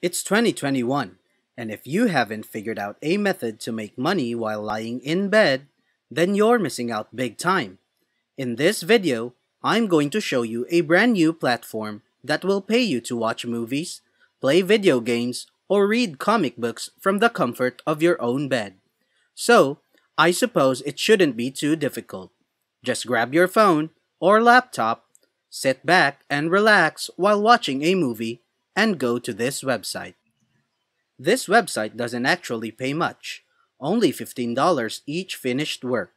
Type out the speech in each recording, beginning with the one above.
It's 2021, and if you haven't figured out a method to make money while lying in bed, then you're missing out big time. In this video, I'm going to show you a brand new platform that will pay you to watch movies, play video games, or read comic books from the comfort of your own bed. So, I suppose it shouldn't be too difficult. Just grab your phone or laptop, sit back and relax while watching a movie, and go to this website. This website doesn't actually pay much, only $15 each finished work.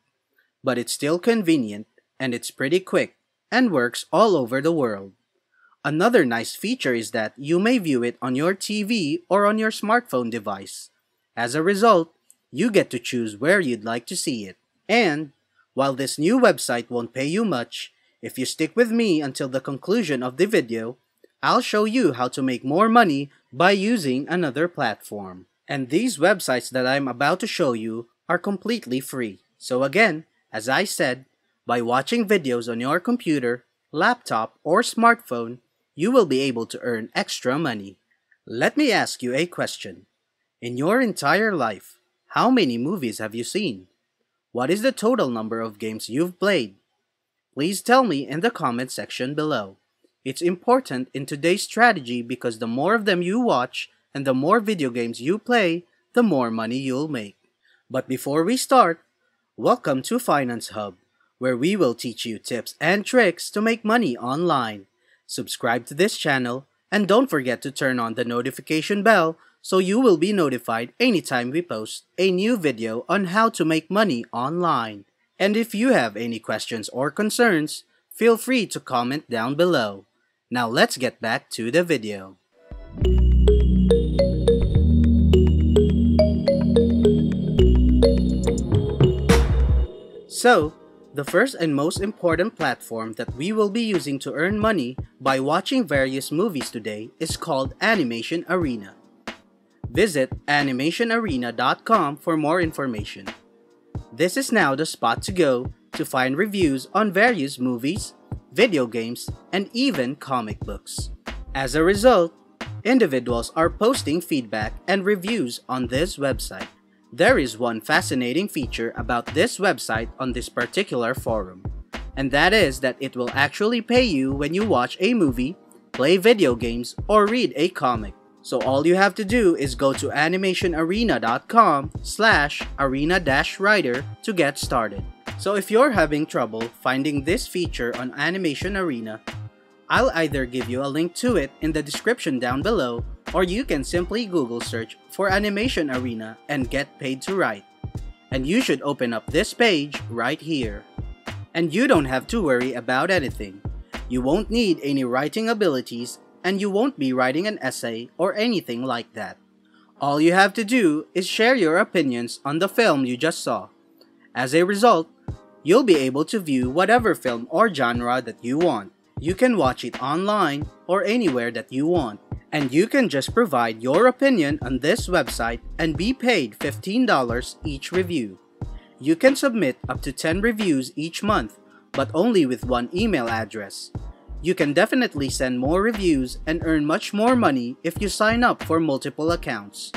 But it's still convenient, and it's pretty quick, and works all over the world. Another nice feature is that you may view it on your TV or on your smartphone device. As a result, you get to choose where you'd like to see it. And, while this new website won't pay you much, if you stick with me until the conclusion of the video, I'll show you how to make more money by using another platform. And these websites that I'm about to show you are completely free. So again, as I said, by watching videos on your computer, laptop, or smartphone, you will be able to earn extra money. Let me ask you a question. In your entire life, how many movies have you seen? What is the total number of games you've played? Please tell me in the comment section below. It's important in today's strategy because the more of them you watch and the more video games you play, the more money you'll make. But before we start, welcome to Finance Hub, where we will teach you tips and tricks to make money online. Subscribe to this channel and don't forget to turn on the notification bell so you will be notified anytime we post a new video on how to make money online. And if you have any questions or concerns, feel free to comment down below. Now let's get back to the video. So, the first and most important platform that we will be using to earn money by watching various movies today is called Animation Arena. Visit animationarena.com for more information. This is now the spot to go to find reviews on various movies, video games, and even comic books. As a result, individuals are posting feedback and reviews on this website. There is one fascinating feature about this website on this particular forum, and that is that it will actually pay you when you watch a movie, play video games, or read a comic. So all you have to do is go to animationarena.com/arena-writer to get started. So if you're having trouble finding this feature on Animation Arena, I'll either give you a link to it in the description down below, or you can simply Google search for Animation Arena and get paid to write. And you should open up this page right here. And you don't have to worry about anything. You won't need any writing abilities, and you won't be writing an essay or anything like that. All you have to do is share your opinions on the film you just saw. As a result, you'll be able to view whatever film or genre that you want. You can watch it online or anywhere that you want. And you can just provide your opinion on this website and be paid $15 each review. You can submit up to 10 reviews each month, but only with one email address. You can definitely send more reviews and earn much more money if you sign up for multiple accounts.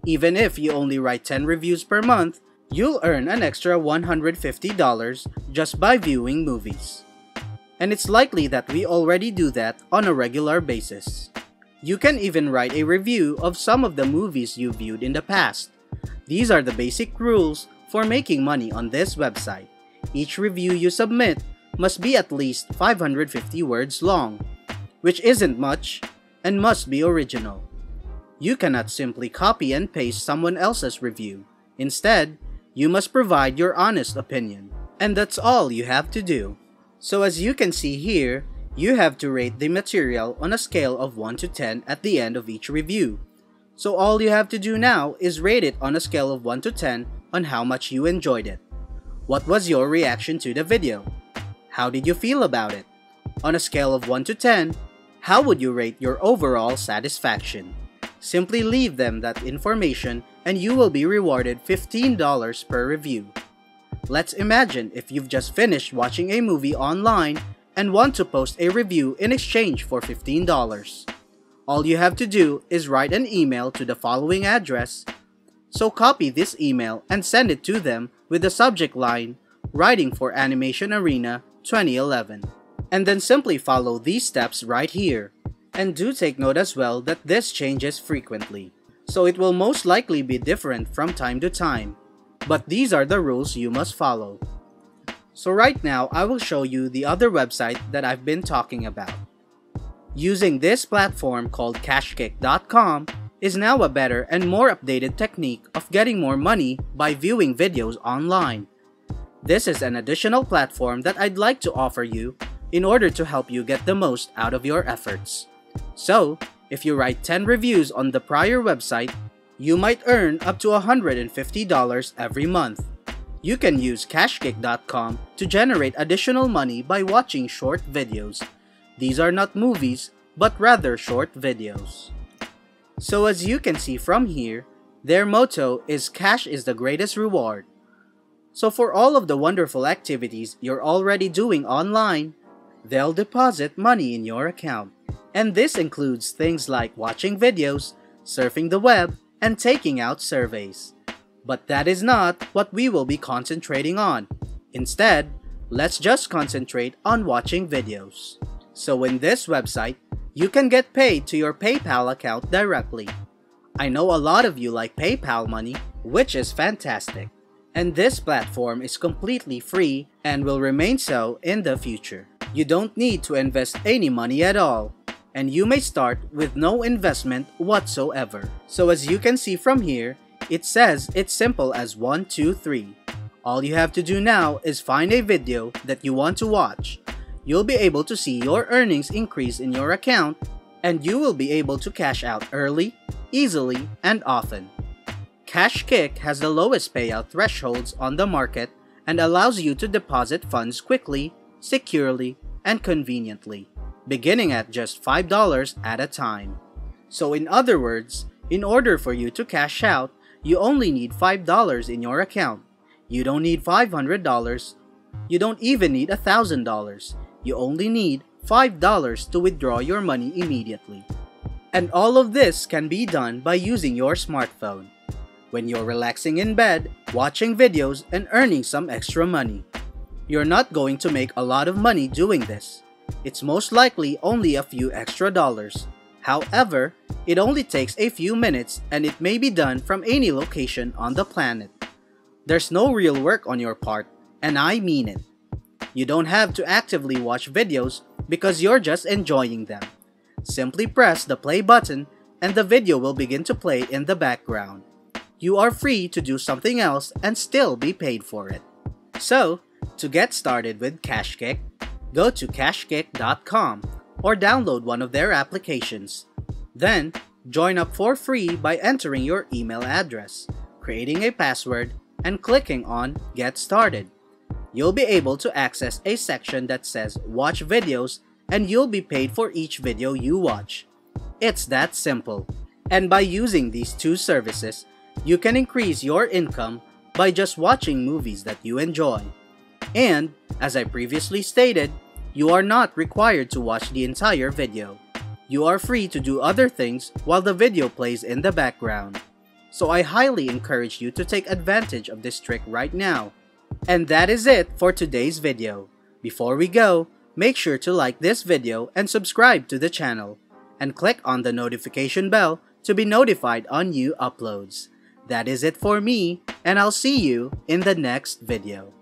Even if you only write 10 reviews per month, you'll earn an extra $150 just by viewing movies. And it's likely that we already do that on a regular basis. You can even write a review of some of the movies you viewed in the past. These are the basic rules for making money on this website. Each review you submit must be at least 550 words long, which isn't much and must be original. You cannot simply copy and paste someone else's review. Instead, you must provide your honest opinion. And that's all you have to do. So as you can see here, you have to rate the material on a scale of 1 to 10 at the end of each review. So all you have to do now is rate it on a scale of 1 to 10 on how much you enjoyed it. What was your reaction to the video? How did you feel about it? On a scale of 1 to 10, how would you rate your overall satisfaction? Simply leave them that information and you will be rewarded $15 per review. Let's imagine if you've just finished watching a movie online and want to post a review in exchange for $15. all you have to do is write an email to the following address. So copy this email and send it to them with the subject line, Writing for Animation Arena 2011. And then simply follow these steps right here. And do take note as well that this changes frequently, so it will most likely be different from time to time. But these are the rules you must follow. So right now, I will show you the other website that I've been talking about. Using this platform called Cashkick.com is now a better and more updated technique of getting more money by viewing videos online. This is an additional platform that I'd like to offer you in order to help you get the most out of your efforts. So, if you write 10 reviews on the prior website, you might earn up to $150 every month. You can use Cashkick.com to generate additional money by watching short videos. These are not movies, but rather short videos. So as you can see from here, their motto is cash is the greatest reward. So for all of the wonderful activities you're already doing online, they'll deposit money in your account. And this includes things like watching videos, surfing the web, and taking out surveys. But that is not what we will be concentrating on. Instead, let's just concentrate on watching videos. So in this website, you can get paid to your PayPal account directly. I know a lot of you like PayPal money, which is fantastic. And this platform is completely free and will remain so in the future. You don't need to invest any money at all, and you may start with no investment whatsoever. So as you can see from here, it says it's simple as 1, 2, 3. All you have to do now is find a video that you want to watch. You'll be able to see your earnings increase in your account, and you will be able to cash out early, easily, and often. Cashkick has the lowest payout thresholds on the market and allows you to deposit funds quickly, securely, and conveniently, beginning at just $5 at a time. So in other words, in order for you to cash out, you only need $5 in your account. You don't need $500. You don't even need $1,000. You only need $5 to withdraw your money immediately. And all of this can be done by using your smartphone, when you're relaxing in bed, watching videos, and earning some extra money. You're not going to make a lot of money doing this. It's most likely only a few extra dollars. However, it only takes a few minutes and it may be done from any location on the planet. There's no real work on your part, and I mean it. You don't have to actively watch videos because you're just enjoying them. Simply press the play button and the video will begin to play in the background. You are free to do something else and still be paid for it. So, to get started with Cashkick, go to Cashkick.com or download one of their applications. Then, join up for free by entering your email address, creating a password, and clicking on Get Started. You'll be able to access a section that says Watch Videos, and you'll be paid for each video you watch. It's that simple. And by using these two services, you can increase your income by just watching movies that you enjoy. And, as I previously stated, you are not required to watch the entire video. You are free to do other things while the video plays in the background. So I highly encourage you to take advantage of this trick right now. And that is it for today's video. Before we go, make sure to like this video and subscribe to the channel. And click on the notification bell to be notified on new uploads. That is it for me, and I'll see you in the next video.